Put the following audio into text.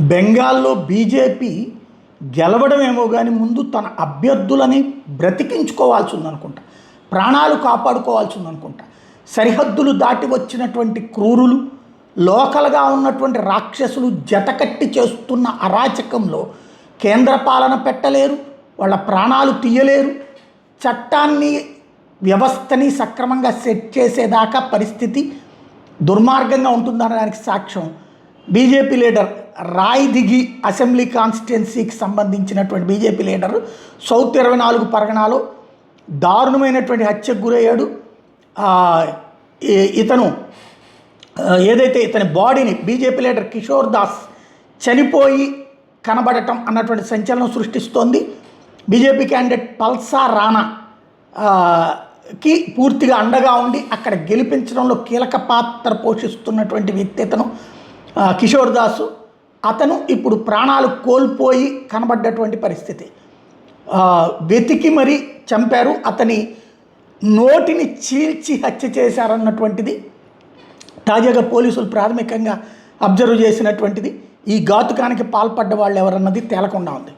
బెంగాల్లో బీజేపీ గెలవడమేమో కానీ ముందు తన అభ్యర్థులని బ్రతికించుకోవాల్సి ఉందనుకుంటా, ప్రాణాలు కాపాడుకోవాల్సి ఉందనుకుంటా. సరిహద్దులు దాటి వచ్చినటువంటి క్రూరులు, లోకల్గా ఉన్నటువంటి రాక్షసులు జతకట్టి చేస్తున్న అరాచకంలో కేంద్ర పాలన పెట్టలేరు, వాళ్ళ ప్రాణాలు తీయలేరు. చట్టాన్ని, వ్యవస్థని సక్రమంగా సెట్ చేసేదాకా పరిస్థితి దుర్మార్గంగా ఉంటుందనడానికి సాక్ష్యం బీజేపీ లీడర్ రాయ్ దిఘి అసెంబ్లీ కాన్స్టిట్యున్సీకి సంబంధించినటువంటి బీజేపీ లీడరు సౌత్ 24 పరగనాలో దారుణమైనటువంటి హత్యకు గురయ్యాడు. ఇతను ఏదైతే ఇతని బాడీని బీజేపీ లీడర్ కిషోర్ దాస్ చనిపోయి కనబడటం అన్నటువంటి సంచలనం సృష్టిస్తోంది. బీజేపీ క్యాండిడేట్ పల్సా రాణా కి పూర్తిగా అండగా ఉండి అక్కడ గెలిపించడంలో కీలక పాత్ర పోషిస్తున్నటువంటి వ్యక్తి ఇతను కిషోర్ దాసు. అతను ఇప్పుడు ప్రాణాలు కోల్పోయి కనబడ్డటువంటి పరిస్థితి. వెతికి మరీ చంపారు, అతని నోటిని చీల్చి హత్య చేశారన్నటువంటిది తాజాగా పోలీసులు ప్రాథమికంగా అబ్జర్వ్ చేసినటువంటిది. ఈ ఘాతుకానికి పాల్పడ్డ వాళ్ళు ఎవరన్నది తేలకుండా ఉంది.